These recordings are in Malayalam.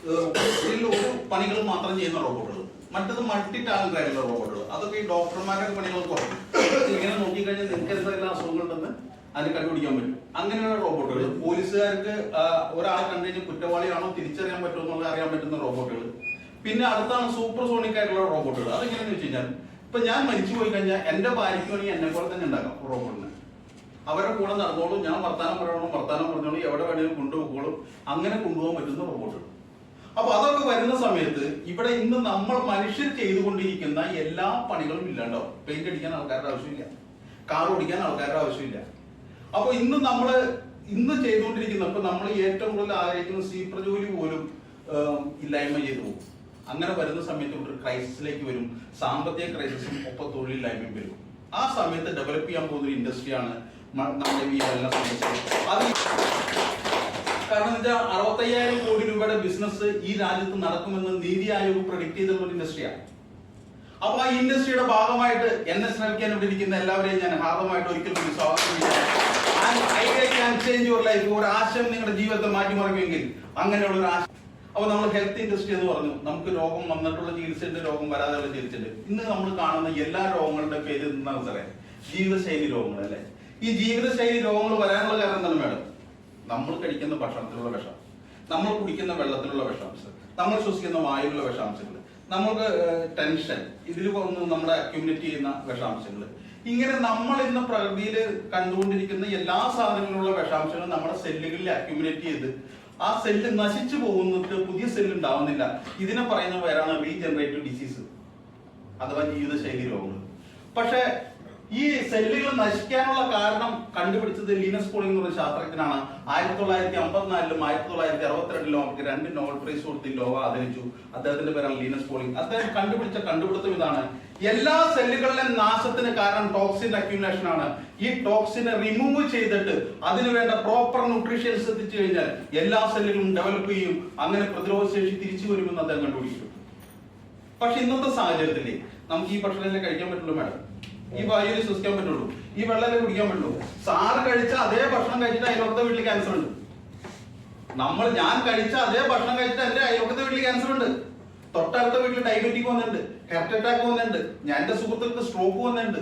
ഒരു പണികൾ മാത്രം ചെയ്യുന്ന റോബോട്ടുകൾ, മറ്റത് മൾട്ടി ടാലന്റ് ആയിട്ടുള്ള റോബോട്ടുകൾ. അതൊക്കെ ഈ ഡോക്ടർമാരുടെ പണികൾ കുറയും. ഇങ്ങനെ നോക്കിക്കഴിഞ്ഞാൽ നിങ്ങൾക്ക് എന്തെങ്കിലും അസുഖങ്ങളുണ്ടെന്ന് അതിന് കണ്ടുപിടിക്കാൻ പറ്റും. അങ്ങനെയുള്ള റോബോട്ടുകൾ. പോലീസുകാർക്ക് ഒരാളെ കണ്ടു കഴിഞ്ഞാൽ കുറ്റവാളിയാണോ തിരിച്ചറിയാൻ പറ്റുമോ എന്നുള്ളത് അറിയാൻ പറ്റുന്ന റോബോട്ടുകൾ. പിന്നെ അടുത്താണ് സൂപ്പർ സോണിക് ആയിട്ടുള്ള റോബോട്ടുകൾ. അതെങ്ങനെയാണെന്ന് വെച്ച് കഴിഞ്ഞാൽ ഇപ്പൊ ഞാൻ മരിച്ചു പോയി കഴിഞ്ഞാൽ എന്റെ ഭാര്യയ്ക്ക് വേണമെങ്കിൽ എന്നെ പോലെ തന്നെ ഉണ്ടാക്കാം റോബോട്ടിനെ. അവരുടെ കൂടെ നടന്നോളും, ഞാൻ വർത്താനം പറഞ്ഞോളും, എവിടെ വേണമെങ്കിലും കൊണ്ടുപോകും. അങ്ങനെ കൊണ്ടുപോകാൻ പറ്റുന്ന റോബോട്ടുകൾ. അപ്പൊ അതൊക്കെ വരുന്ന സമയത്ത് ഇവിടെ ഇന്ന് നമ്മൾ മനുഷ്യർ ചെയ്തുകൊണ്ടിരിക്കുന്ന എല്ലാ പണികളും ഇല്ലാണ്ടാവും. പെയിന്റ് അടിക്കാൻ ആൾക്കാരുടെ ആവശ്യമില്ല, കാർ ഓടിക്കാൻ ആൾക്കാരുടെ ആവശ്യമില്ല. അപ്പൊ ഇന്ന് ചെയ്തുകൊണ്ടിരിക്കുന്ന ഇപ്പൊ നമ്മൾ ഏറ്റവും കൂടുതൽ ആഗ്രഹിക്കുന്ന സ്വീപ്പർ ജോലി പോലും ഇല്ലായ്മ ചെയ്തു പോകും. അങ്ങനെ വരുന്ന സമയത്ത് ഒരു ക്രൈസിസിലേക്ക് വരും. സാമ്പത്തിക ക്രൈസിസും ഒപ്പം തൊഴിലില്ലായ്മയും വരും. ആ സമയത്ത് ഡെവലപ്പ് ചെയ്യാൻ പോകുന്ന ഒരു ഇൻഡസ്ട്രിയാണ് നമ്മുടെ ഈ വെള്ള സമസ്യ. അത് കാരണം എന്താ 65,000 കോടി രൂപയുടെ ബിസിനസ് ഈ രാജ്യത്ത് നടക്കുമെന്ന് നീതി ആയോഗ് പ്രഡിക്ട് ചെയ്തിട്ടുള്ള ഒരു ഇൻഡസ്ട്രിയാണ്. അപ്പൊ ആ ഇൻഡസ്ട്രിയുടെ ഭാഗമായിട്ട് എന്നെ ശ്രമിക്കാൻ ഇവിടെ ഇരിക്കുന്ന എല്ലാവരെയും ഞാൻ ഹാർദമായിട്ട് ഒരിക്കൽ കൂടി സ്വാഗതം ചെയ്യുന്നു. Idea can change your life. ഒരു ആശയം നിങ്ങളുടെ ജീവിതത്തെ മാറ്റിമറിക്കുമെങ്കിൽ അങ്ങനെയുള്ള ഒരു ആശയം. അപ്പൊ നമ്മൾ ഹെൽത്ത് ഇൻഡസ്ട്രി എന്ന് പറഞ്ഞു. നമുക്ക് രോഗം വന്നിട്ടുള്ള ചികിത്സയുണ്ട്, രോഗം വരാതെയുള്ള ചികിത്സയുണ്ട്. ഇന്ന് നമ്മൾ കാണുന്ന എല്ലാ രോഗങ്ങളുടെ പേര് എന്താണ് സാറേ? ജീവിതശൈലി രോഗങ്ങൾ അല്ലെ? ഈ ജീവിതശൈലി രോഗങ്ങൾ വരാനുള്ള കാരണം എന്താണ് മേഡം? നമ്മൾ കഴിക്കുന്ന ഭക്ഷണത്തിലുള്ള വിഷം, നമ്മൾ കുടിക്കുന്ന വെള്ളത്തിലുള്ള വിഷാംശം, നമ്മൾ ശ്വസിക്കുന്ന വായുവിലുള്ള വിഷാംശങ്ങൾ, നമുക്ക് ടെൻഷൻ, ഇതിൽ വന്ന് നമ്മുടെ അക്യുമുലേറ്റ് ചെയ്യുന്ന വിഷാംശങ്ങൾ. ഇങ്ങനെ നമ്മൾ ഇന്ന് പ്രകൃതിയിൽ കണ്ടുകൊണ്ടിരിക്കുന്ന എല്ലാ സാധനങ്ങളിലുള്ള വിഷാംശങ്ങൾ നമ്മുടെ സെല്ലുകളിൽ അക്യുമുലേറ്റ് ചെയ്ത് ആ സെല്ല് നശിച്ചു പോകുന്നിട്ട് പുതിയ സെല്ല് ഉണ്ടാവുന്നില്ല. ഇതിനെ പറയുന്ന പേരാണ് റീജനറേറ്റീവ് ഡിസീസ് അഥവാ ജീവിതശൈലി രോഗങ്ങൾ. പക്ഷെ ഈ സെല്ലുകൾ നശിക്കാനുള്ള കാരണം കണ്ടുപിടിച്ചത് ലീനസ് പോളിംഗ് എന്ന ശാസ്ത്രജ്ഞനാണ്. 1954-ലും 1962-ലും അവർക്ക് 2 നോബൽ പ്രൈസ് കൊടുത്ത് ലോകം ആദരിച്ചു. അദ്ദേഹത്തിന്റെ പേരാണ് ലീനസ് പോളിംഗ്. അദ്ദേഹം കണ്ടുപിടിച്ച കണ്ടുപിടുത്തം ഇതാണ്: എല്ലാ സെല്ലുകളിലെ നാശത്തിന് കാരണം ടോക്സിൻ അക്യുമുലേഷൻ ആണ്. ഈ ടോക്സിനെ റിമൂവ് ചെയ്തിട്ട് അതിന് വേണ്ട പ്രോപ്പർ ന്യൂട്രീഷ്യൻസ് എത്തിച്ചു കഴിഞ്ഞാൽ എല്ലാ സെല്ലുകളും ഡെവലപ്പ് ചെയ്യും. അങ്ങനെ പ്രതിരോധ ശേഷി തിരിച്ചു വരുമെന്ന് അദ്ദേഹം കണ്ടുപിടിച്ചു. പക്ഷെ ഇന്നത്തെ സാഹചര്യത്തിൽ നമുക്ക് ഈ ഭക്ഷണം കഴിക്കാൻ പറ്റുള്ളൂ മേഡം, ഈ വായുവിൽ ശ്വസിക്കാൻ പറ്റുള്ളൂ, ഈ വെള്ളമല്ലേ കുടിക്കാൻ പറ്റുള്ളൂ. സാറ് കഴിച്ച അതേ ഭക്ഷണം കഴിച്ചിട്ട് അയൽവക്കത്തെ വീട്ടിൽ ക്യാൻസർ ഉണ്ട്. ഞാൻ കഴിച്ച അതേ ഭക്ഷണം കഴിച്ചിട്ട് എന്റെ അയൽവക്കത്തെ വീട്ടിൽ ക്യാൻസർ ഉണ്ട്. തൊട്ടടുത്ത വീട്ടിൽ ഡയബറ്റിക് വന്നിട്ടുണ്ട്, ഹാർട്ട് അറ്റാക്ക് വന്നിട്ടുണ്ട്, ഞാൻ എന്റെ സുഹൃത്തുക്കൾക്ക് സ്ട്രോക്ക് വന്നിട്ടുണ്ട്.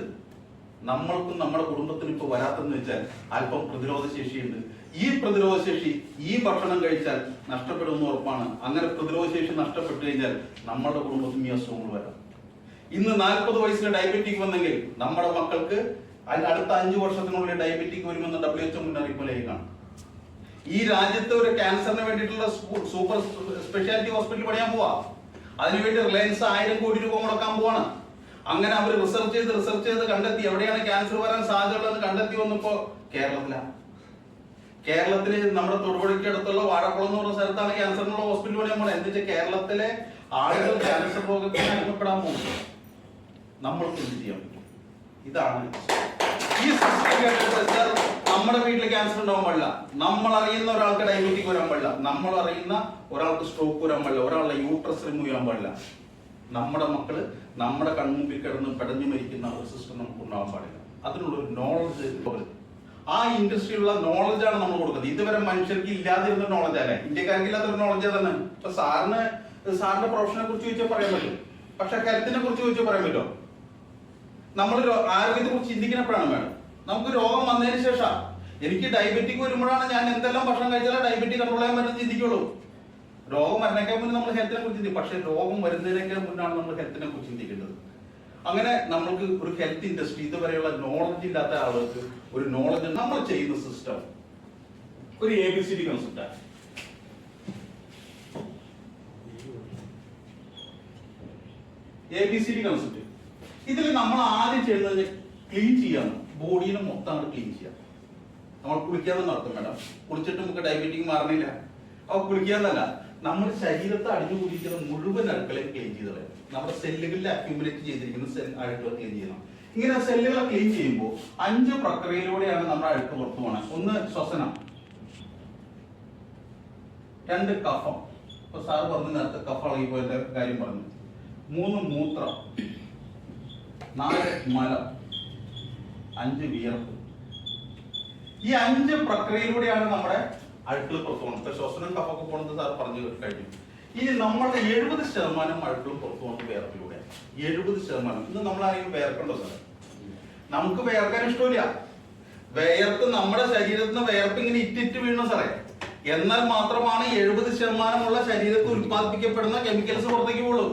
നമ്മൾക്കും നമ്മുടെ കുടുംബത്തിനും ഇപ്പൊ വരാത്തെന്ന് വെച്ചാൽ അല്പം പ്രതിരോധ ശേഷിയുണ്ട്. ഈ പ്രതിരോധ ശേഷി ഈ ഭക്ഷണം കഴിച്ചാൽ നഷ്ടപ്പെടുമെന്ന് ഉറപ്പാണ്. അങ്ങനെ പ്രതിരോധ ശേഷി നഷ്ടപ്പെട്ടു കഴിഞ്ഞാൽ നമ്മുടെ കുടുംബത്തിന് ഈ അസുഖങ്ങൾ വരാം. ഇന്ന് 40 വയസ്സിന് ഡയബറ്റിക് വന്നെങ്കിൽ നമ്മുടെ മക്കൾക്ക് അടുത്ത 5 വർഷത്തിനുള്ളിൽ ഡയബറ്റിക് വരുമെന്ന് WHO മുന്നറിയിപ്പ് നൽകുകയാണ്. ഈ രാജ്യത്ത് ഒരു ക്യാൻസറിന് വേണ്ടിയിട്ടുള്ള സൂപ്പർ സ്പെഷ്യാലിറ്റി ഹോസ്പിറ്റൽ പണിയാൻ പോവാ. അതിനുവേണ്ടി റിലയൻസ് 1000 കോടി രൂപ മുടക്കാൻ പോവാണ്. അങ്ങനെ അവർ റിസർച്ച് ചെയ്ത് കണ്ടെത്തി എവിടെയാണ് ക്യാൻസർ വരാൻ സാധ്യതയുള്ളതെന്ന് കണ്ടെത്തി വന്നപ്പോ കേരളത്തില് നമ്മുടെ തൊടുപുഴയ്ക്ക് അടുത്തുള്ള വാഴക്കുളം എന്ന് പറഞ്ഞ സ്ഥലത്താണ് ക്യാൻസറിനുള്ള ഹോസ്പിറ്റൽ പണിയാൻ പോണത്. എന്താ വെച്ചാൽ കേരളത്തിലെ ആളുകൾ ക്യാൻസർ രോഗത്തിന് അനുഭവപ്പെടാൻ പോകും. നമ്മൾക്ക് എന്ത് ചെയ്യാൻ പറ്റും? ഇതാണ് ഈ സിസ്റ്റം. നമ്മുടെ വീട്ടിൽ ക്യാൻസർ ഉണ്ടാവാൻ പാടില്ല, നമ്മൾ അറിയുന്ന ഒരാൾക്ക് ഡയബറ്റിക് വരാൻ പാടില്ല, നമ്മൾ അറിയുന്ന ഒരാൾക്ക് സ്ട്രോക്ക് വരാൻ പാടില്ല, ഒരാളുടെ യൂട്രസ് റിമൂവ് ചെയ്യാൻ പാടില്ല. നമ്മുടെ മക്കള് നമ്മുടെ കൺമുമ്പിൽ കിടന്ന് പെടഞ്ഞു മരിക്കുന്ന ഒരു സിസ്റ്റം നമുക്ക് ഉണ്ടാവാൻ പാടില്ല. അതിനുള്ളൊരു നോളജ്, ആ ഇൻഡസ്ട്രിയിലുള്ള നോളജാണ് നമ്മൾ കൊടുക്കുന്നത്. ഇതുവരെ മനുഷ്യർക്ക് ഇല്ലാതിരുന്ന നോളജ് അല്ലേ? ഇന്ത്യക്കാർക്ക് ഇല്ലാത്തൊരു നോളജ് തന്നെ. ഇപ്പൊ സാറിന്റെ പ്രൊഫഷനെ കുറിച്ച് ചോദിച്ചാൽ പറയാൻ പറ്റും, പക്ഷെ ഹെൽത്തിനെ കുറിച്ച് ചോദിച്ചാൽ പറയാൻ പറ്റുമോ? നമ്മൾ ആരോഗ്യത്തെ കുറിച്ച് ചിന്തിക്കുന്നപ്പോഴാണ് വേണം. നമുക്ക് രോഗം വന്നതിന് ശേഷം എനിക്ക് ഡയബറ്റിക് വരുമ്പോഴാണ് ഞാൻ എന്തെല്ലാം ഭക്ഷണം കഴിച്ചാലും ഡയബറ്റിക് കൺട്രോൾ ചെയ്യാൻ പറ്റും ചിന്തിക്കുള്ളൂ. രോഗം വരണേക്കാൾ മുന്നേ നമ്മൾ ഹെൽത്തിനെ കുറിച്ച് ചിന്തിക്കും. പക്ഷെ രോഗം വരുന്നതിനേക്കാൾ മുന്നാണ് നമ്മൾ ഹെൽത്തിനെ കുറിച്ച് ചിന്തിക്കേണ്ടത്. അങ്ങനെ നമ്മൾക്ക് ഒരു ഹെൽത്ത് ഇൻഡസ്ട്രി, ഇതുവരെയുള്ള നോളജ് ഇല്ലാത്ത ആളുകൾക്ക് ഒരു നോളജ്. നമ്മൾ ചെയ്യുന്ന സിസ്റ്റം ഒരു ABCD കൺസെപ്റ്റാണ്. ABCD concept. ഇതിൽ നമ്മൾ ആദ്യം ചെയ്യുന്നത് ക്ലീൻ ചെയ്യാന്ന്, ബോഡീനെ മൊത്തം അങ്ങോട്ട് ക്ലീൻ ചെയ്യാം. നമ്മൾ കുളിക്കാതെ നടത്തും മേഡം. കുളിച്ചിട്ട് നമുക്ക് ഡയബറ്റിക് മാറണില്ല. അപ്പൊ കുളിക്കാന്നല്ല, നമ്മുടെ ശരീരത്തെ അടിഞ്ഞുകൂടിയിരിക്കുന്ന മുഴുവൻ അഴുക്കളെ ക്ലീൻ ചെയ്ത് കളയും. നമ്മുടെ സെല്ലുകളിൽ അക്യുമുലേറ്റ് ചെയ്തിരിക്കുന്ന അഴുക്കുകൾ ക്ലീൻ ചെയ്യണം. ഇങ്ങനെ സെല്ലുകളെ ക്ലീൻ ചെയ്യുമ്പോൾ 5 പ്രക്രിയയിലൂടെയാണ് നമ്മുടെ അഴുക്ക് പുറത്തു പോകണം. 1 ശ്വസനം, 2 കഫം, ഇപ്പൊ സാറ് പറഞ്ഞു നേരത്തെ കഫം ഇളകിപ്പോയതിന്റെ കാര്യം പറഞ്ഞു, 3 മൂത്രം, 4 മലം, 5 വിയർപ്പ്. ഈ 5 പ്രക്രിയയിലൂടെയാണ് നമ്മുടെ അഴുക്കൾ പുറത്തു പോകുന്നത്. ഇപ്പൊ ശ്വസനം കഫൊക്കെ പോകുന്നത് സാർ പറഞ്ഞു കഴിഞ്ഞു. ഇനി നമ്മളുടെ 70% അഴുക്കളും പുറത്തു വന്ന് വേർപ്പിലൂടെ 70%. ഇന്ന് നമ്മളാരെങ്കിലും വേർക്കണ്ടോ സാർ? നമുക്ക് വേർക്കാൻ ഇഷ്ടമില്ല. വേർത്ത് നമ്മുടെ ശരീരത്തിൽ നിന്ന് വേർപ്പ് ഇങ്ങനെ ഇറ്റിറ്റ് വീഴണം സാറേ. എന്നാൽ മാത്രമാണ് 70% ശരീരത്തിൽ ഉത്പാദിപ്പിക്കപ്പെടുന്ന കെമിക്കൽസ് പുറത്തേക്ക് പോകുള്ളൂ.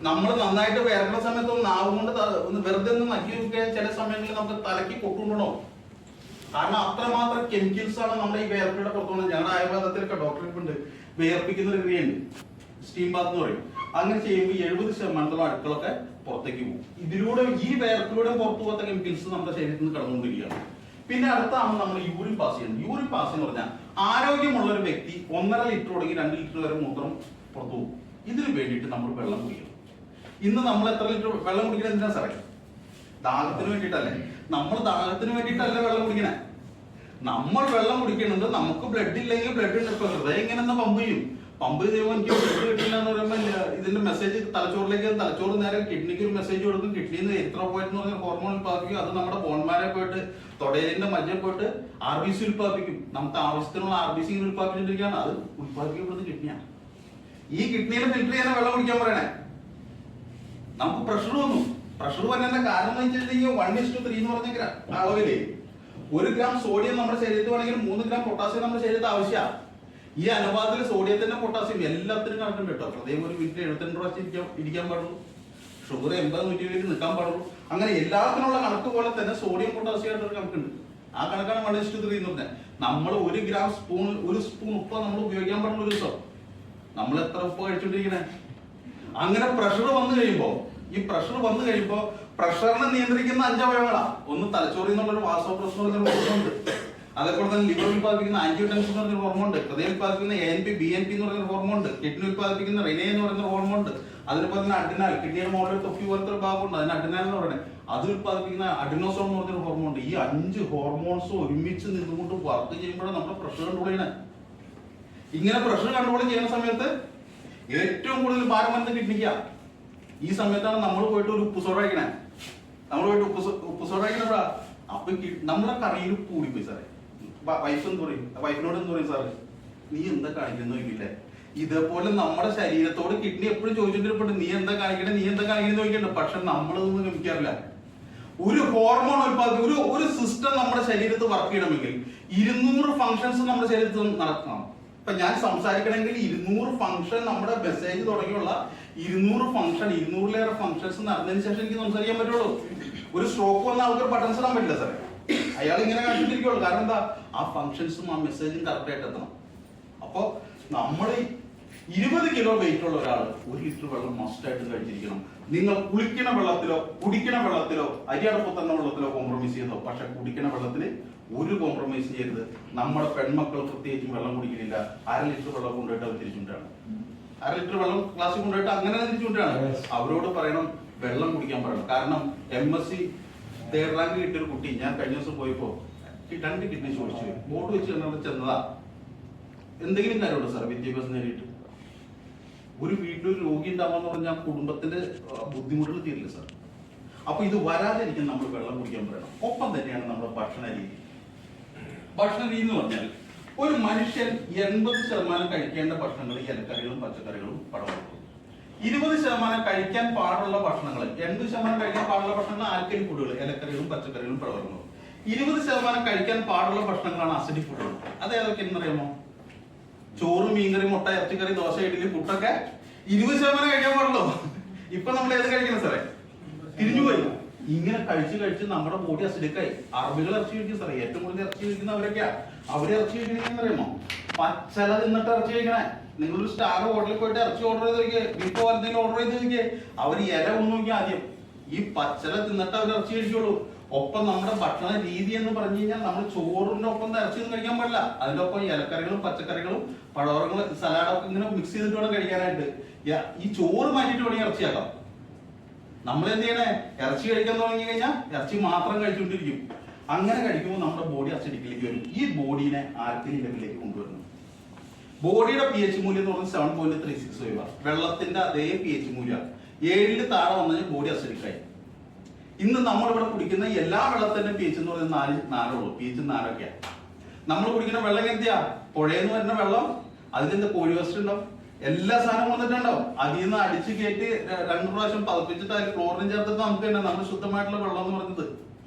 നമ്മൾ നന്നായിട്ട് വേർക്കുന്ന സമയത്ത് നാവ് കൊണ്ട് ഒന്ന് വെറുതെ ഒന്ന് നക്കി നോക്കിയാൽ ചില സമയങ്ങളിൽ നമുക്ക് തലയ്ക്ക് കൊട്ടുകൊണ്ടോ. കാരണം അത്രമാത്രം കെമിക്കൽസ് ആണ് നമ്മുടെ ഈ വേർപ്പിലൂടെ പുറത്തു പോകുന്നത്. ഞങ്ങളുടെ ആയുർവേദത്തിലൊക്കെ ഡോക്ടർക്കുണ്ട് വേർപ്പിക്കുന്ന ഒരു ക്രിയയുണ്ട്, സ്റ്റീം ബാത്ത് എന്ന് പറയും. അങ്ങനെ ചെയ്യുമ്പോൾ 70% അഴുക്കളൊക്കെ പുറത്തേക്ക് പോകും. ഇതിലൂടെ ഈ വേർപ്പിലൂടെ പുറത്തു പോകാത്ത കെമിക്കൽസ് നമ്മുടെ ശരീരത്തിൽ നിന്ന് കടന്നുകൊണ്ടിരിക്കുകയാണ്. പിന്നെ അടുത്താണ് നമ്മൾ യൂറിൻ പാസ് ചെയ്യുന്നത്. യൂറിൻ പാസ് എന്ന് പറഞ്ഞാൽ ആരോഗ്യമുള്ള ഒരു വ്യക്തി 1.5 ലിറ്റർ തുടങ്ങി 2 ലിറ്റർ വരെ മൂത്രം പുറത്തു പോകും. ഇതിന് വേണ്ടിയിട്ട് നമ്മൾ വെള്ളം കുടിക്കണം. ഇന്ന് നമ്മൾ എത്ര ലിറ്റർ വെള്ളം കുടിക്കണം? എന്തിനാ സാറേ? ദാഹത്തിന് വേണ്ടിയിട്ടല്ലേ? നമ്മൾ ദാഹത്തിന് വേണ്ടിയിട്ടല്ല വെള്ളം കുടിക്കണേ. നമ്മൾ വെള്ളം കുടിക്കുന്നുണ്ട്. നമുക്ക് ബ്ലഡ് ഇല്ലെങ്കിൽ ബ്ലഡ് ഉണ്ട്. ഇപ്പൊ ഹൃദയം ഇങ്ങനെ പമ്പ് ചെയ്യും. പമ്പ് ചെയ്യുമ്പോൾ എനിക്ക് ബ്ലഡ് കിട്ടില്ല എന്ന് പറയുമ്പോൾ ഇതിന്റെ മെസ്സേജ് തലച്ചോറിലേക്ക്, തലച്ചോറ് നേരെ കിഡ്നിക്ക് ഒരു മെസ്സേജ് കൊടുക്കും. കിഡ്നിയിൽ നിന്ന് എരിത്രോപോയിറ്റ് എന്ന് പറഞ്ഞ ഹോർമോൺ ഉത്പാദിപ്പിക്കും. അത് നമ്മുടെ ബോൺമാരെ പോയിട്ട് തൊടയിലിന്റെ മജ്ജ പോയിട്ട് RBC ഉത്പാദിപ്പിക്കും. നമുക്ക് ആവശ്യത്തിനുള്ള RBC ഉത്പാദിപ്പിച്ചിരിക്കുകയാണ്. അത് ഉത്പാദിപ്പിക്കപ്പെടുന്നത് കിഡ്നിയാണ്. ഈ കിഡ്നിയിൽ ഫിൽറ്റർ ചെയ്യാൻ വെള്ളം കുടിക്കാൻ പറയണേ. നമുക്ക് പ്രഷർ വന്നു. പ്രഷർ വന്നതിന്റെ കാരണം എന്ന് വെച്ചിട്ടുണ്ടെങ്കിൽ 1:3 എന്ന് പറഞ്ഞ അളവില് 1 ഗ്രാം സോഡിയം നമ്മുടെ ശരീരത്തിൽ വേണമെങ്കിൽ 3 ഗ്രാം പൊട്ടാസ്യം നമ്മുടെ ശരീരത്തിൽ ആവശ്യമാണ്. ഈ അനുപാതത്തിൽ സോഡിയത്തിന്റെ പൊട്ടാസ്യം എല്ലാത്തിനും കണക്കുണ്ട് കേട്ടോ. ഹൃദയം ഒരു വീട്ടിൽ 72 പ്രാവശ്യം ഇരിക്കാൻ പാടുള്ളൂ. ഷുഗർ 80-120 നിൽക്കാൻ പാടുള്ളൂ. അങ്ങനെ എല്ലാത്തിനുള്ള കണക്ക് പോലെ തന്നെ സോഡിയം പൊട്ടാസ്യം ആയിട്ടൊരു കണക്കുണ്ട്. ആ കണക്കാണ് 1:3 എന്ന് പറഞ്ഞാൽ. നമ്മൾ 1 ഗ്രാം ഒരു സ്പൂൺ ഉപ്പ് നമ്മൾ ഉപയോഗിക്കാൻ പാടുള്ള ഒരു ദിവസം. നമ്മൾ എത്ര ഉപ്പ് കഴിച്ചോണ്ടിരിക്കണേ? അങ്ങനെ പ്രഷർ വന്നു കഴിയുമ്പോൾ പ്രഷറിനെ നിയന്ത്രിക്കുന്ന 5 അവയവങ്ങളാണ്. ഒന്ന് തലച്ചോറിൽ നിന്നുള്ളൊരു വാസോപ്രസ് എന്ന് പറഞ്ഞ ഹോർമോൺ. അതേപോലെ തന്നെ ലിവർ ഉത്പാദിപ്പിക്കുന്ന ആൻജിയോടെൻസിൻ എന്ന് പറഞ്ഞ ഹോർമോൺ ഉണ്ട്. ഹൃദയം ഉത്പാദിപ്പിക്കുന്ന ANP BNP എന്ന് പറയുന്ന ഹോർമോൺ ഉണ്ട്. കിഡ്നി ഉത്പാദിപ്പിക്കുന്ന റിനെ എന്ന് പറയുന്ന ഹോർമോൺ ഉണ്ട്. അതിനൊപ്പം തന്നെ അഡിനാൽ, കിഡ്നിയുടെ മോഡൽ തൊപ്പി പോലത്തെ ഒരു ഭാഗമുണ്ട്, അതിന് അഡിനാൽ എന്ന് പറയുന്നത്. അത് ഉത്പാദിപ്പിക്കുന്ന അഡിനോസോൺ എന്ന് പറഞ്ഞൊരു ഹോർമോൺ ഉണ്ട്. ഈ 5 ഹോർമോൺസ് ഒരുമിച്ച് നിന്നുകൊണ്ട് വർക്ക് ചെയ്യുമ്പോഴാണ് നമ്മുടെ പ്രഷർ കൺട്രോൾ ചെയ്യണേ. ഇങ്ങനെ പ്രഷർ കൺട്രോൾ ചെയ്യുന്ന സമയത്ത് ഏറ്റവും കൂടുതൽ ഭാരം വരുന്നത് കിഡ്നിക്കാണ്. ഈ സമയത്താണ് നമ്മൾ പോയിട്ട് ഒരു ഉപ്പ് സോഡ കഴിക്കണേ. ഉപ്പ് സോഡ കഴിക്കണ അപ്പൊ നമ്മളെ കറിയിൽ ഉപ്പ് കൂടിപ്പോയി സാറേ. വൈഫ് എന്ത് പറയും? വൈഫിനോട് എന്ത് പറയും? സാറ് നീ എന്താ കാണിക്കുന്നു നോക്കില്ലേ? ഇതേപോലെ നമ്മുടെ ശരീരത്തോട് കിഡ്നി എപ്പോഴും ചോദിച്ചിട്ടുണ്ട്, നീ എന്താ കാണിക്കണേ ചോദിക്കണ്ട. പക്ഷെ നമ്മളതൊന്നും ഗമിക്കാറില്ല. ഒരു ഹോർമോൺ ഉത്പാദിപ്പിക്കും, ഒരു സിസ്റ്റം നമ്മുടെ ശരീരത്തിൽ വർക്ക് ചെയ്യണമെങ്കിൽ 200 ഫങ്ഷൻസ് നമ്മുടെ ശരീരത്തിൽ നടക്കണം. ഇപ്പൊ ഞാൻ സംസാരിക്കണമെങ്കിൽ 200 ഫങ്ഷൻ, നമ്മുടെ മെസ്സേജ് തുടങ്ങിയുള്ള 200 ഫങ്ഷൻ, 200-ലേറെ ഫങ്ഷൻസ് നടന്നതിന് ശേഷം എനിക്ക് സംസാരിക്കാൻ പറ്റുള്ളൂ. ഒരു സ്ട്രോക്ക് വന്ന ആൾക്കാർ ബട്ടൺസ് ഇടാൻ പറ്റില്ല സാറേ. അയാൾ ഇങ്ങനെ കാണിച്ചിരിക്കുള്ളൂ. കാരണം എന്താ? ആ ഫങ്ഷൻസും ആ മെസ്സേജും കറക്റ്റ് ആയിട്ട് എത്തണം. അപ്പൊ നമ്മൾ 20 കിലോ വെയിറ്റ് ഉള്ള ഒരാൾ 1 ലിറ്റർ വെള്ളം മസ്റ്റ് ആയിട്ട് കഴിച്ചിരിക്കണം. നിങ്ങൾ കുളിക്കണ വെള്ളത്തിലോ കുടിക്കണ വെള്ളത്തിലോ അരിയടപ്പ് തന്നെ വെള്ളത്തിലോ കോംപ്രമൈസ് ചെയ്തോ, പക്ഷെ കുടിക്കണ വെള്ളത്തിൽ ഒരു കോംപ്രമൈസ് ചെയ്യരുത്. നമ്മുടെ പെൺമക്കൾ പ്രത്യേകിച്ചും വെള്ളം കുടിക്കുന്നില്ല. 1/2 ലിറ്റർ വെള്ളം കൊണ്ടുപോയിട്ട് അവർ തിരിച്ചുകൊണ്ടാണ്, 1/2 ലിറ്റർ വെള്ളം ക്ലാസ്സിൽ കൊണ്ടുപോയിട്ട് അങ്ങനെ തിരിച്ചുകൊണ്ടാണ്. അവരോട് പറയണം വെള്ളം കുടിക്കാൻ പറയണം. കാരണം MSc 3rd റാങ്ക് കിട്ടിയൊരു കുട്ടി, ഞാൻ കഴിഞ്ഞ ദിവസം പോയപ്പോ 2 കിഡ്നി ചോദിച്ചു ബോർഡ് വെച്ച് കണ്ടവിടെ ചെന്നതാ. എന്തെങ്കിലും കാര്യമുണ്ടോ സാർ വിദ്യാഭ്യാസം നേടിയിട്ട്? ഒരു വീട്ടിൽ ഒരു രോഗി ഉണ്ടാവാന്ന് പറഞ്ഞാൽ കുടുംബത്തിന്റെ ബുദ്ധിമുട്ടുകൾ തീരില്ല സാർ. അപ്പൊ ഇത് വരാതിരിക്കാൻ നമ്മൾ വെള്ളം കുടിക്കാൻ പറയണം. ഒപ്പം തന്നെയാണ് നമ്മുടെ ഭക്ഷണ രീതി. ഭക്ഷണ രീതി എന്ന് പറഞ്ഞാൽ ഒരു മനുഷ്യൻ 80% കഴിക്കേണ്ട ഭക്ഷണങ്ങൾ ഇലക്കറികളും പച്ചക്കറികളും പഴവർഗ്ഗങ്ങളും. 20% കഴിക്കാൻ പാടുള്ള ഭക്ഷണങ്ങൾ, 80% കഴിക്കാൻ പാടുള്ള ഭക്ഷണങ്ങൾ ആൽക്കലി ഫുഡുകൾ, ഇലക്കറികളും പച്ചക്കറികളും പഴവർഗ്ഗങ്ങളും. 20% കഴിക്കാൻ പാടുള്ള ഭക്ഷണങ്ങളാണ് അസിഡിക് ഫുഡുകൾ. അത് ഏതൊക്കെയെന്ന് അറിയാമോ? ചോറ്, മീൻകറി, മുട്ട, ഇറച്ചിക്കറി, ദോശ, ഇഡ്ഡലി, പുട്ടൊക്കെ 20% കഴിക്കാൻ പാടുള്ളൂ. ഇപ്പൊ നമ്മൾ ഏത് കഴിക്കണം സാറേ? തിരിഞ്ഞുപോയി. ഇങ്ങനെ കഴിച്ച് നമ്മുടെ ബോഡി അസിഡിക്കായി. അറബികൾ ഇറച്ചി കഴിക്കും സാറേ. ഏറ്റവും കൂടുതൽ ഇറച്ചി കഴിക്കുന്നവരൊക്കെയാ. അവര് ഇറച്ചി കഴിക്കണമെന്ന് അറിയാമോ? പച്ചല തിന്നിട്ട് ഇറച്ചി കഴിക്കണേ. നിങ്ങളൊരു സ്റ്റാർ ഹോട്ടലിൽ പോയിട്ട് ഇറച്ചി ഓർഡർ ചെയ്ത് നോക്കിയേ, ബീഫ് എന്തെങ്കിലും ഓർഡർ ചെയ്ത് നോക്കിയേ, അവർ ഇല ഒന്ന് നോക്കിയാൽ ആദ്യം ഈ പച്ചല തിന്നിട്ട് അവർ ഇറച്ചി കഴിക്കുള്ളൂ. ഒപ്പം നമ്മുടെ ഭക്ഷണ രീതി എന്ന് പറഞ്ഞു കഴിഞ്ഞാൽ നമ്മൾ ചോറിന്റെ ഒപ്പം ഇറച്ചി ഒന്നും കഴിക്കാൻ പാടില്ല. അതിന്റെ ഒപ്പം ഇലക്കറികളും പച്ചക്കറികളും പഴവർഗ്ഗങ്ങളും സലാഡൊക്കെ ഇങ്ങനെ മിക്സ് ചെയ്തിട്ട് വേണം കഴിക്കാനായിട്ട്. ഈ ചോറ് മാറ്റിയിട്ട് വേണമെങ്കിൽ ഇറച്ചിയാക്കാം. നമ്മൾ എന്ത് ചെയ്യണേ? ഇറച്ചി കഴിക്കാൻ തുടങ്ങി കഴിഞ്ഞാൽ ഇറച്ചി മാത്രം കഴിച്ചുകൊണ്ടിരിക്കും. അങ്ങനെ കഴിക്കുമ്പോൾ നമ്മുടെ ബോഡി അസിഡിക്കിലേക്ക് വരും. ഈ ബോഡീനെ ആൽക്കലി ലെവലിലേക്ക് കൊണ്ടുവരണം. ബോഡിയുടെ pH മൂല്യം എന്ന് പറഞ്ഞാൽ 7.365. വെള്ളത്തിന്റെ അതേ pH മൂല്യം 7-ൽ താഴെ വന്നാൽ ബോഡി അസിഡിക്കായി. ഇന്ന് നമ്മളിവിടെ കുടിക്കുന്ന എല്ലാ വെള്ളത്തിന്റെ pH എന്ന് പറയുന്നത് 4 ഉള്ളൂ. pH 4ഒക്കെയാണ്. നമ്മൾ കുടിക്കുന്ന വെള്ളം എങ്ങനെയാ? പുഴയെന്ന് വരുന്ന വെള്ളം, അതിലെന്താ കോഴി വേസ്റ്റ് ഉണ്ടാവും, എല്ലാ സാധനവും വന്നിട്ടുണ്ടാവും. അതിൽ നിന്ന് അടിച്ചു കയറ്റി 2 പ്രാവശ്യം പതപ്പിച്ചിട്ട് അതിൽ ക്ലോറിൻ ചേർത്തിട്ട് നമുക്ക് തന്നെ നമ്മൾ ശുദ്ധമായിട്ടുള്ള വെള്ളം എന്ന് പറയുന്നത്.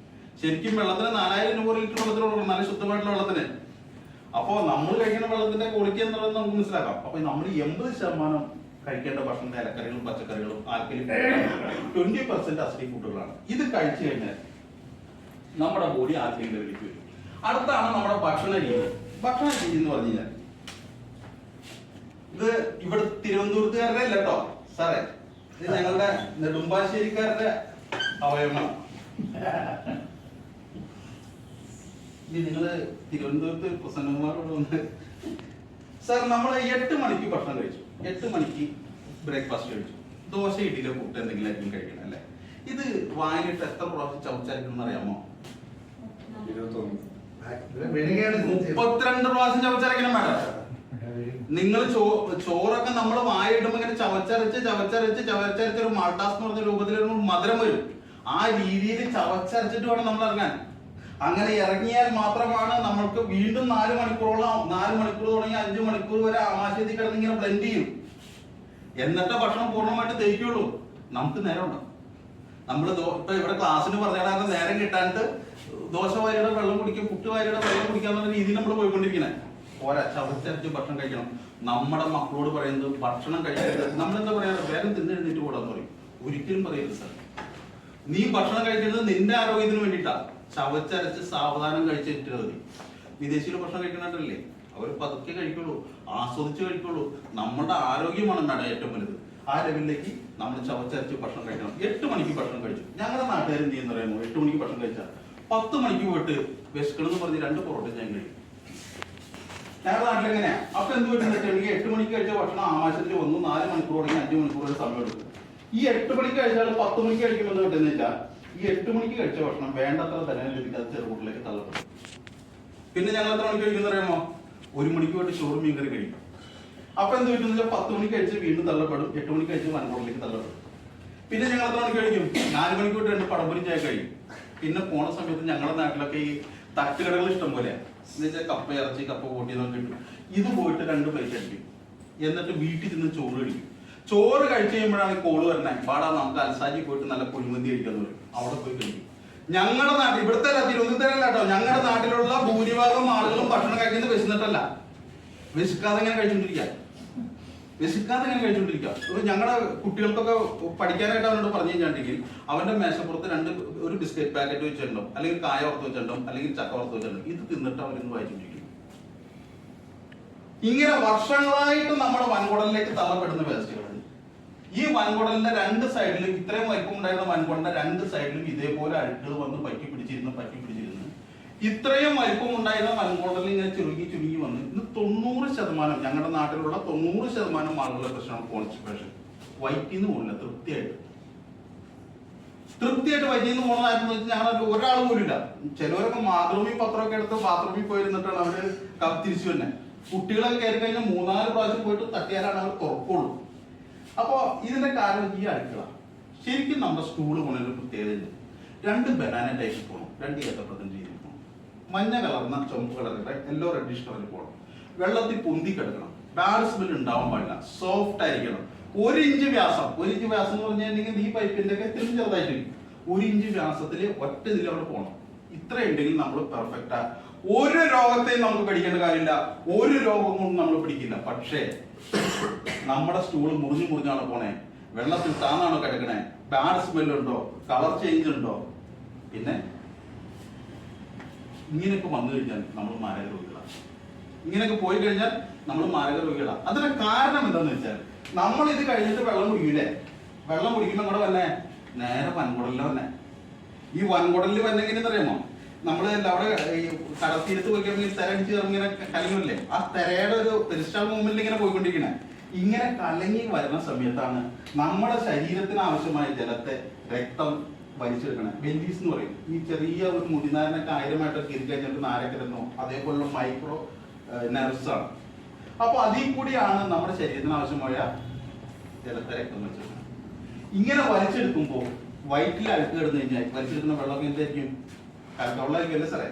ശരിക്കും വെള്ളത്തിന് 4000 ലിറ്റർ വെള്ളത്തിന് കൊടുക്കണം, നല്ല ശുദ്ധമായിട്ടുള്ള വെള്ളത്തിന്. അപ്പോ നമ്മൾ കഴിക്കുന്ന വെള്ളത്തിന്റെ ക്വാളിറ്റി എന്നുള്ളത് നമുക്ക് മനസ്സിലാക്കാം. അപ്പൊ നമ്മൾ 80% കഴിക്കേണ്ട ഭക്ഷണം ഇലക്കറികളും പച്ചക്കറികളും ആൽക്കലി 20% അസിഡിക് ഫുഡുകളാണ്. ഇത് കഴിച്ചു കഴിഞ്ഞാൽ നമ്മുടെ ബോഡി ആൽക്കലി ലെവലിലേക്ക് വരും. അടുത്താണ് നമ്മുടെ ഭക്ഷണ രീതി. ഭക്ഷണ രീതി എന്ന് പറഞ്ഞു കഴിഞ്ഞാൽ ഇത് ഇവിടെ തിരുവനന്തപുരത്തുകാരുടെ അല്ല കേട്ടോ സാറേ, ഇത് ഞങ്ങളുടെ നെടുമ്പാശ്ശേരിക്കാരുടെ അവയവമാണ്. നിങ്ങള് തിരുവനന്തപുരത്ത് പ്രസന്നകുമാരോട് വന്ന് സാർ നമ്മൾ 8 മണിക്ക് ഭക്ഷണം കഴിച്ചു, 8 മണിക്ക് ബ്രേക്ക്ഫാസ്റ്റ് കഴിച്ചു, ദോശ ഇഡ്ഡലിയോ പുട്ട് എന്തെങ്കിലും ആയിരിക്കും കഴിക്കണം അല്ലേ? ഇത് വായിലിട്ട് എത്ര പ്രാവശ്യം ചവച്ചായിരിക്കും അറിയാമോ? 32 പ്രാവശ്യം ചവച്ചരക്കണം വേണ്ട. നിങ്ങൾ ചോറൊക്കെ നമ്മൾ വായിടുമ്പോ ഇങ്ങനെ ചവച്ചരച്ച് ഒരു മാൾട്ടാസ് എന്ന് പറഞ്ഞ രൂപത്തിൽ മധുരം വരും. ആ രീതിയിൽ ചവച്ചരച്ചിട്ട് വേണം നമ്മൾ ഇറങ്ങാൻ. അങ്ങനെ ഇറങ്ങിയാൽ മാത്രമാണ് നമ്മൾക്ക് വീണ്ടും 4 മണിക്കൂറോളം 4 മണിക്കൂർ തുടങ്ങി 5 മണിക്കൂർ വരെ ആമാശയത്തിൽ കിടന്ന് ഇങ്ങനെ ബ്ലെൻഡ് ചെയ്യും. എന്നിട്ട് ഭക്ഷണം പൂർണ്ണമായിട്ട് ദഹിക്കുള്ളൂ. നമുക്ക് നേരമുണ്ടോ? നമ്മൾ ഇപ്പൊ ഇവിടെ ക്ലാസ്സിന് പറഞ്ഞാൽ നേരം കിട്ടാണ്ട് ദോശ വാരിയുടെ വെള്ളം കുടിക്കും, പുട്ട് വാരിയുടെ വെള്ളം കുടിക്കാന്നുള്ള രീതിയിൽ നമ്മൾ പോയിക്കൊണ്ടിരിക്കുന്നത്. പോരാ, ചവച്ചരച്ച് ഭക്ഷണം കഴിക്കണം. നമ്മുടെ മക്കളോട് പറയുന്നത് ഭക്ഷണം കഴിക്കരുത്. നമ്മളെന്താ പറയാ, വേഗം തിന്നെഴുന്നേറ്റ് കൂടാന്ന് പറയും. ഒരിക്കലും പറയരുത് സാർ. നീ ഭക്ഷണം കഴിക്കുന്നത് നിന്റെ ആരോഗ്യത്തിന് വേണ്ടിയിട്ടാ. ചവച്ചരച്ച് സാവധാനം കഴിച്ചിട്ട് മതി. വിദേശികൾ ഭക്ഷണം കഴിക്കണല്ലേ, അവർ പതുക്കെ കഴിക്കുള്ളൂ, ആസ്വദിച്ച് കഴിക്കുള്ളൂ. നമ്മുടെ ആരോഗ്യമാണ് നട ഏറ്റവും വലുത്. ആ ലെവലിലേക്ക് നമ്മൾ ചവച്ചരച്ച് ഭക്ഷണം കഴിക്കണം. 8 മണിക്ക് ഭക്ഷണം കഴിച്ചു. ഞങ്ങളുടെ നാട്ടുകാരും എന്ത് ചെയ്യുന്ന പറയുമ്പോൾ 8 മണിക്ക് ഭക്ഷണം കഴിച്ചാൽ 10 മണിക്ക് പോയിട്ട് വിശക്കണമെന്ന് പറഞ്ഞ് 2 പൊറോട്ട ഞാൻ കഴിക്കും. ഞങ്ങളുടെ നാട്ടിലെങ്ങനെയാ? അപ്പൊ എന്ത് പറ്റുന്ന 8 മണിക്ക് കഴിച്ച ഭക്ഷണം ആമാശത്തിൽ വന്നു 4 മണിക്കൂർ തുടങ്ങി 5 മണിക്കൂർ വരെ സമയം എടുക്കും. ഈ 8 മണിക്ക് കഴിച്ചാൽ 10 മണിക്ക് കഴിക്കുമെന്ന് കിട്ടുന്ന വെച്ചാൽ ഈ 8 മണിക്ക് കഴിച്ച ഭക്ഷണം വേണ്ടത്ര തന്നെ ലഭിക്കാതെ ചെറുകൂട്ടിലേക്ക് തള്ളപ്പെടും. പിന്നെ ഞങ്ങൾ എത്ര മണിക്ക് കഴിക്കുന്ന അറിയാമോ? 1 മണിക്ക് പോയിട്ട് ചോറ് മീൻകറി കഴിക്കും. അപ്പൊ എന്ത് പറ്റുന്ന വെച്ചാൽ 10 മണിക്ക് കഴിച്ച് വീണ്ടും തള്ളപ്പെടും, 8 മണിക്ക് കഴിച്ച് വൻകൂടിലേക്ക് തള്ളപ്പെടും. പിന്നെ ഞങ്ങൾ എത്ര മണിക്ക് കഴിക്കും? 4 മണിക്ക് പോയിട്ട് 2 പടംപൊരി ചായ കഴിക്കും. പിന്നെ പോണ സമയത്ത് ഞങ്ങളുടെ നാട്ടിലൊക്കെ ഈ തട്ടുകടകൾ ഇഷ്ടം പോലെ എന്ന് വെച്ചാൽ കപ്പ ഇറച്ചി, കപ്പ കൂട്ടിയതൊക്കെ കിട്ടും. ഇത് പോയിട്ട് 2 പ്ലേറ്റ് അടിക്കും. എന്നിട്ട് വീട്ടിൽ നിന്ന് ചോറ് കഴിക്കും. ചോറ് കഴിച്ചു കഴിയുമ്പോഴാണ് കോള് വരണേ, പാടാ നമുക്ക് അൽസാജി പോയിട്ട് നല്ല കുഴിമന്തി കഴിക്കാന്ന് പറയും. അവിടെ പോയി കഴിക്കും. ഞങ്ങളുടെ നാട്ടിൽ, ഇവിടുത്തെ തിരുവനന്തപുരത്തല്ല കേട്ടോ, ഞങ്ങളുടെ നാട്ടിലുള്ള ഭൂരിഭാഗം ആളുകളും ഭക്ഷണം കഴിക്കുന്നത് വിശന്നിട്ടല്ല, വിശക്കാതെ ഇങ്ങനെ കഴിച്ചോണ്ടിരിക്കുക. ഞങ്ങളുടെ കുട്ടികൾക്കൊക്കെ പഠിക്കാനായിട്ട് അവനോട് പറഞ്ഞു കഴിഞ്ഞിട്ടുണ്ടെങ്കിൽ അവന്റെ മേശപ്പുറത്ത് ഒരു ബിസ്ക്കറ്റ് പാക്കറ്റ് വെച്ചിട്ടുണ്ടോ, അല്ലെങ്കിൽ കായ വറുത്ത് വെച്ചിട്ടുണ്ടോ, അല്ലെങ്കിൽ ചക്ക വറുത്ത് വെച്ചിട്ടുണ്ടോ, ഇത് തിന്നിട്ട് അവരൊന്ന് വായിച്ചോണ്ടിരിക്കും. ഇങ്ങനെ വർഷങ്ങളായിട്ട് നമ്മുടെ വൻകുടലിലേക്ക് തള്ളപ്പെടുന്ന വേസ്റ്റുകൾ. ഈ വൻകുടലിന്റെ 2 സൈഡിലും, ഇത്രയും വലിപ്പം ഉണ്ടായിരുന്ന വൻകുടലിന്റെ 2 സൈഡിലും ഇതേപോലെ അഴുക്കുകൾ വന്ന് പറ്റി പിടിച്ചിരുന്ന് ഇത്രയും വലിപ്പം ഉണ്ടായിരുന്ന വൻകുടലിൽ ഇങ്ങനെ ചുരുങ്ങി വന്ന് ഇന്ന് 90% ഞങ്ങളുടെ നാട്ടിലുള്ള 90% ആളുകളുടെ പ്രശ്നമാണ് കോൺസ്റ്റിപ്പേഷൻ. വയറ്റിന്ന് പോകില്ല, തൃപ്തിയായിട്ട് വയറ്റിന്ന് പോകണമായിരുന്നു വെച്ചാൽ ഞങ്ങൾ ഒരാൾ പോലും ഇല്ല. ചിലവരൊക്കെ മാതൃഭൂമി പത്രമൊക്കെ എടുത്ത് ബാത്റൂമിൽ പോയിരുന്നിട്ടാണ് അവര് തിരിച്ചു തന്നെ. കുട്ടികളൊക്കെ കയറി കഴിഞ്ഞാൽ 3-4 പ്രാവശ്യം പോയിട്ട് തട്ടിയാലാണ് അവർ തുറക്കുള്ളൂ. അപ്പൊ ഇതിന്റെ കാരണം ഈ അടുക്കള. ശരിക്കും നമ്മുടെ സ്റ്റൂള് പോണൊരു പ്രത്യേകത. 2 ബനാന ടൈപ്പ് പോകണം, 2 ഏത്തപ്പഴത്തിന്റെ രീതിയിൽ പോകണം, മഞ്ഞ കളർന്ന ചുമപ്പ് കളറിന്റെ യെല്ലോ റെഡിഷ് കളറിൽ പോകണം, വെള്ളത്തിൽ പൊന്തി കിടക്കണം, ബാഡ് സ്മെൽ ഉണ്ടാവാൻ പാടില്ല, സോഫ്റ്റ് ആയിരിക്കണം, 1 ഇഞ്ച് വ്യാസം. 1 ഇഞ്ച് വ്യാസം എന്ന് പറഞ്ഞിട്ടുണ്ടെങ്കിൽ ഈ പൈപ്പിന്റെ ഒക്കെ ഇത്തിരി ചെറുതായിട്ട് 1 ഇഞ്ച് വ്യാസത്തില് ഒറ്റ ഇതിൽ അവിടെ പോകണം. ഇത്ര ഉണ്ടെങ്കിൽ നമ്മൾ പെർഫെക്റ്റാ. ഒരു രോഗത്തെയും നമുക്ക് പിടിക്കേണ്ട കാര്യമില്ല, ഒരു രോഗം കൊണ്ടും നമ്മൾ പിടിക്കില്ല. പക്ഷേ നമ്മുടെ സ്റ്റൂള് മുറിഞ്ഞാണ് പോണേ, വെള്ളത്തിൽ താന്നാണോ കിടക്കണേ, ബാഡ് സ്മെല്ലുണ്ടോ, കളർ ചേഞ്ച് ഉണ്ടോ, പിന്നെ ഇങ്ങനെയൊക്കെ വന്നു കഴിഞ്ഞാൽ നമ്മൾ മാരക രോഗികളാണ്. ഇങ്ങനെയൊക്കെ പോയി കഴിഞ്ഞാൽ നമ്മൾ മാരക രോഗികളാണ്. അതിന് കാരണം എന്താന്ന് വെച്ചാൽ നമ്മൾ ഇത് കഴിഞ്ഞിട്ട് വെള്ളം കുടിക്കൂലേ, വെള്ളം കുടിക്കുമ്പോൾ കൂടെ വന്നെ നേരെ വൻകുടലിൽ വന്നെ. ഈ വൻകുടലിൽ വന്നെങ്ങനെ അറിയാമോ? നമ്മള് അവിടെ കടത്തീരത്ത് പോയിക്കഴിഞ്ഞാൽ തിര അടിച്ച് ഇങ്ങനെ കലങ്ങില്ലേ, ആ തിരയുടെ ഒരു പെരിസ്റ്റാൾ മൂവ്മെന്റിൽ ഇങ്ങനെ പോയിക്കൊണ്ടിരിക്കണേ. ഇങ്ങനെ കലങ്ങി വരുന്ന സമയത്താണ് നമ്മുടെ ശരീരത്തിന് ആവശ്യമായ ജലത്തെ രക്തം വലിച്ചെടുക്കണേ. വെല്ലീസ് എന്ന് പറയും. ഈ ചെറിയ ഒരു മുടിനാരനൊക്കെ 1000 കീറി കഴിഞ്ഞിട്ട് നാരക്കിരുന്നോ അതേപോലുള്ള മൈക്രോ നെർവ്സ് ആണ്. അപ്പൊ അതിൽ കൂടിയാണ് നമ്മുടെ ശരീരത്തിന് ആവശ്യമായ ജലത്തെ രക്തം വലിച്ചെടുക്കുന്നത്. ഇങ്ങനെ വലിച്ചെടുക്കുമ്പോൾ വയറ്റിൽ അഴുക്ക് കിടന്നു കഴിഞ്ഞാൽ വലിച്ചെടുക്കുന്ന വെള്ളം എന്തായിരിക്കും? കരക്കവെള്ളമായിരിക്കും സാറേ.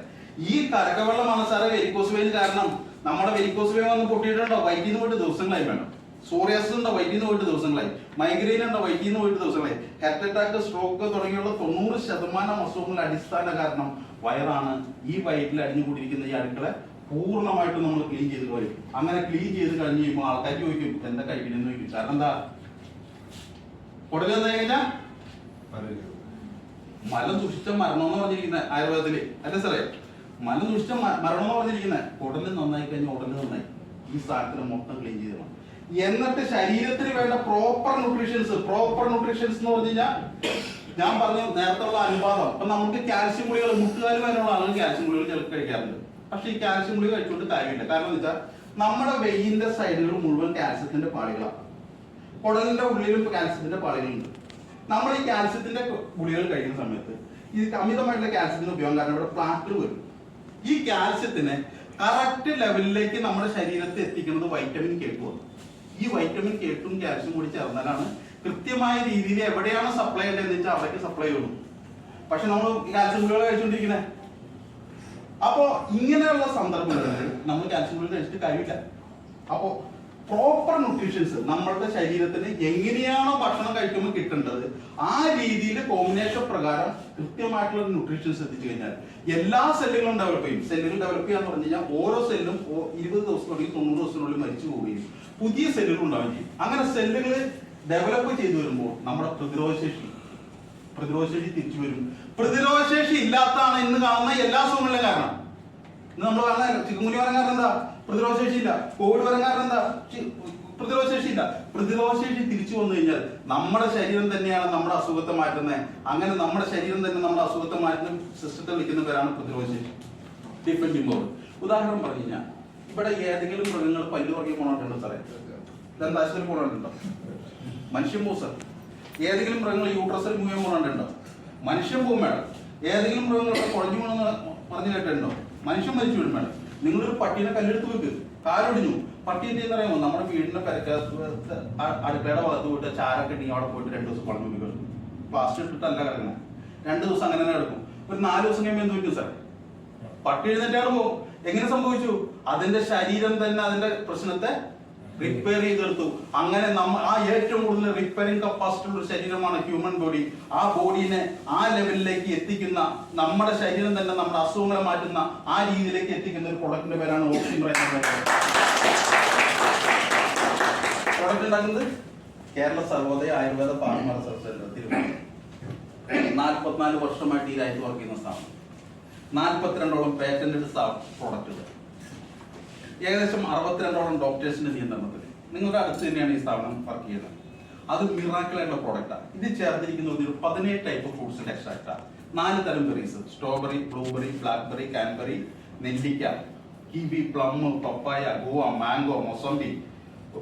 ഈ കരക്കവെള്ളമാണ് സാറേ വെരിക്കോസ് വെയിൻ കാരണം. നമ്മുടെ വെരിക്കോസ് വെയിൻ വന്ന് പൊട്ടിയിട്ടുണ്ടോ? വയറ്റിൽ നിന്ന് പോയിട്ട് ദിവസങ്ങളായി വേണം. സോറിയാസിസ് ഉണ്ട് വൈറ്റിന്ന് പോയിട്ട് ദിവസങ്ങളായി, മൈഗ്രെയിൻ ഉണ്ട് വൈറ്റിന്ന് പോയിട്ട് ദിവസങ്ങളായി, ഹാർട്ട് അറ്റാക്ക്, സ്ട്രോക്ക് തുടങ്ങിയുള്ള 90% അസുഖങ്ങളുടെ അടിസ്ഥാന കാരണം വയറാണ്. ഈ വയറ്റിൽ അടിഞ്ഞുകൂടിയിരിക്കുന്ന ഈ അടുക്കള പൂർണ്ണമായിട്ടും നമ്മൾ ക്ലീൻ ചെയ്ത് കഴിയും. അങ്ങനെ ക്ലീൻ ചെയ്ത് കഴിഞ്ഞ് കഴിയുമ്പോൾ ആൾക്കാർ ചോദിക്കും എന്താ കഴിക്കണമെന്ന് ചോദിക്കും. കാരണം എന്താ? കുടലെന്ന് കഴിഞ്ഞാൽ മലം ദുഷിച്ച മരണം എന്ന് പറഞ്ഞിരിക്കുന്നത് ആയുർവേദത്തില് അല്ലേ സാറേ? മലം ദുഷിച്ച മരണം എന്ന് പറഞ്ഞിരിക്കുന്നത് കുടല് നന്നായി കഴിഞ്ഞാൽ ഉടല് നന്നായി. ഈ സാധനത്തിന് മൊത്തം ക്ലീൻ ചെയ്തണം. എന്നിട്ട് ശരീരത്തിന് വേണ്ട പ്രോപ്പർ ന്യൂട്രീഷൻസ് എന്ന് പറഞ്ഞു കഴിഞ്ഞാൽ ഞാൻ പറഞ്ഞു നേരത്തെ ഉള്ള അനുപാതം. അപ്പൊ നമുക്ക് കാൽസ്യം ഗുളികൾ, മുട്ടുകാല് വേനുള്ള ആളുകൾ കാൽസ്യം ഗുളികൾ ചിലപ്പോൾ കഴിക്കാറുണ്ട്. പക്ഷെ ഈ കാൽസ്യം ഗുളിക കഴിച്ചുകൊണ്ട് കാര്യമില്ല. കാരണം എന്താ വെച്ചാൽ നമ്മുടെ വെയിന്റെ സൈഡുകൾ മുഴുവൻ കാൽസ്യത്തിന്റെ പാളികളാണ്. കുടലിന്റെ ഉള്ളിലും കാൽസ്യത്തിന്റെ പാളികളുണ്ട്. നമ്മൾ ഈ കാൽസ്യത്തിന്റെ ഗുളികൾ കഴിക്കുന്ന സമയത്ത് ഈ അമിതമായിട്ടുള്ള കാൽസ്യത്തിന്റെ ഉപയോഗം കാരണം ഇവിടെ പ്ലാക്കിൽ വരും. ഈ കാൽസ്യത്തിനെ കറക്റ്റ് ലെവലിലേക്ക് നമ്മുടെ ശരീരത്തിൽ എത്തിക്കുന്നത് വൈറ്റമിൻ K2 ആണ്. ഈ വൈറ്റമിൻ K2 കാൽസ്യം കൂടി ചേർന്നാലാണ് കൃത്യമായ രീതിയിൽ എവിടെയാണ് സപ്ലൈ ചെയ്യേണ്ടതെന്ന് വെച്ചാൽ അവിടേക്ക് സപ്ലൈ ചെയ്യുള്ളൂ. പക്ഷെ നമ്മൾ കാൽസ്യം ഗുളികൾ കഴിച്ചുകൊണ്ടിരിക്കുന്നത്. അപ്പോ ഇങ്ങനെയുള്ള സന്ദർഭങ്ങളിൽ നമ്മൾ കാൽസ്യം ഗുളിക കഴിച്ചിട്ട് കാര്യമില്ല. അപ്പോ പ്രോപ്പർ ന്യൂട്രീഷൻസ് നമ്മളുടെ ശരീരത്തിന് എങ്ങനെയാണോ ഭക്ഷണം കഴിക്കുമ്പോൾ കിട്ടേണ്ടത് ആ രീതിയിൽ കോമ്പിനേഷൻ പ്രകാരം കൃത്യമായിട്ടുള്ള ന്യൂട്രീഷൻസ് എത്തിച്ചു കഴിഞ്ഞാൽ എല്ലാ സെല്ലുകളും ഡെവലപ്പ് ചെയ്യും. സെല്ലുകൾ ഡെവലപ്പ് ചെയ്യാന്ന് പറഞ്ഞു കഴിഞ്ഞാൽ ഓരോ സെല്ലും 20 ദിവസത്തിനുള്ളിൽ 90 ദിവസത്തിനുള്ളിൽ മരിച്ചു പോവുകയും പുതിയ സെല്ലുകൾ ഉണ്ടാവുകയും ചെയ്യും. അങ്ങനെ സെല്ലുകൾ ഡെവലപ്പ് ചെയ്തു വരുമ്പോൾ നമ്മുടെ പ്രതിരോധശേഷി തിരിച്ചു വരും. പ്രതിരോധശേഷി ഇല്ലാത്തതാണ് ഇന്ന് കാണുന്ന എല്ലാ അസുഖങ്ങളിലും കാരണം. ഇന്ന് നമ്മൾ കാണുന്ന ചിക്കൻഗുനിയ വരാൻ കാരണം എന്താ? പ്രതിരോധശേഷി ഇല്ല. കോവിഡ് വരാൻ കാരണം എന്താ? പ്രതിരോധശേഷി ഇല്ല. പ്രതിരോധശേഷി തിരിച്ചു വന്നു കഴിഞ്ഞാൽ നമ്മുടെ ശരീരം തന്നെയാണ് നമ്മുടെ അസുഖത്തെ മാറ്റുന്നത്. അങ്ങനെ നമ്മുടെ ശരീരം തന്നെ നമ്മുടെ അസുഖത്തെ മാറ്റുന്ന സിസ്റ്റത്തെ വിളിക്കുന്ന പേരാണ് പ്രതിരോധശേഷി, ഡിഫൻഡിംഗ് പവർ. ഉദാഹരണം പറഞ്ഞു കഴിഞ്ഞാൽ ഇവിടെ ഏതെങ്കിലും മൃഗങ്ങൾ പല്ല് പറക്കി പോണോട്ടുണ്ടോ സാറേ? ദന്താശുപത്രി പോണോട്ടുണ്ടോ? മനുഷ്യൻ പോകും സാർ. ഏതെങ്കിലും മൃഗങ്ങൾ യൂട്രസിൽ മൂവ്യം പോണോട്ടുണ്ടോ? മനുഷ്യൻ പോകും മേഡം. ഏതെങ്കിലും മൃഗങ്ങൾ കുഴഞ്ഞു പോകണമെന്ന് പറഞ്ഞു കേട്ടിട്ടുണ്ടോ? മനുഷ്യൻ മരിച്ചു വീഴും മേഡം. നിങ്ങളൊരു പട്ടീനെ കല്ലെടുത്ത് വെക്ക്, കാലൊടിഞ്ഞു. പട്ടി എന്ത് പറയുമോ? നമ്മുടെ വീടിന്റെ പരിക്കകത്ത് അടുക്കളയുടെ ഭാഗത്ത് പോയിട്ട് ചാരൊക്കെ ഉണ്ടെങ്കിൽ അവിടെ പോയിട്ട് 2 ദിവസം കുളമ്പ് കിടക്കും. പ്ലാസ്റ്റിക് ഇട്ടിട്ടല്ല കിടക്കുന്നത്. 2 ദിവസം അങ്ങനെ തന്നെ കിടക്കും. ഒരു 4 ദിവസം കഴിയുമ്പോൾ എന്ത് പറ്റും സാർ? പട്ടി എഴുന്നേറ്റാണ് പോകും. എങ്ങനെ സംഭവിച്ചു? അതിന്റെ ശരീരം തന്നെ അതിന്റെ പ്രശ്നത്തെ റിപ്പയർ ചെയ്തെടുത്തു. അങ്ങനെ ആ ഏറ്റവും കൂടുതൽ റിപ്പയറിംഗ് കപ്പാസിറ്റി ഉള്ള ശരീരമാണ് ഹ്യൂമൻ ബോഡി. ആ ബോഡീനെ ആ ലെവലിലേക്ക് എത്തിക്കുന്ന, നമ്മുടെ ശരീരം തന്നെ നമ്മുടെ അസുഖങ്ങളെ മാറ്റുന്ന ആ രീതിയിലേക്ക് എത്തിക്കുന്ന ഒരു പ്രൊഡക്റ്റിന്റെ പേരാണ് ഓക്സിബ്രൈൻ. പ്രൊഡക്റ്റ് ഉണ്ടാക്കുന്നത് Kerala Sarvodaya Ayurveda Pharma research centre Thiruvananthapuram. 44 വർഷമായിട്ട് ഈ രാജ്യത്ത് വർക്ക് ചെയ്യുന്ന സ്ഥാപനം. 42ഓളം പേറ്റന്റഡ് പ്രോഡക്റ്റുകൾ, ഏകദേശം 62ഓളം ഡോക്ടേഴ്സിന്റെ നിയന്ത്രണത്തിൽ. നിങ്ങളുടെ അടുത്ത് തന്നെയാണ് ഈ സ്ഥാപനം വർക്ക് ചെയ്യുന്നത്. അത് മിറാക്കിൾ ആയിട്ടുള്ള പ്രോഡക്റ്റാണ്. ഇത് ചേർത്തിരിക്കുന്ന ഒരു 17 ടൈപ്പ് ഓഫ് ഫ്രൂട്ട്സിന്റെ എക്സ്ട്രാക്റ്റാണ്. 4 തരം berries: strawberry, blueberry, blackberry, cranberry, നെല്ലിക്ക, കിവി, പ്ലം, പപ്പായ, ഗോവ, മാംഗോ, മൊസംബി,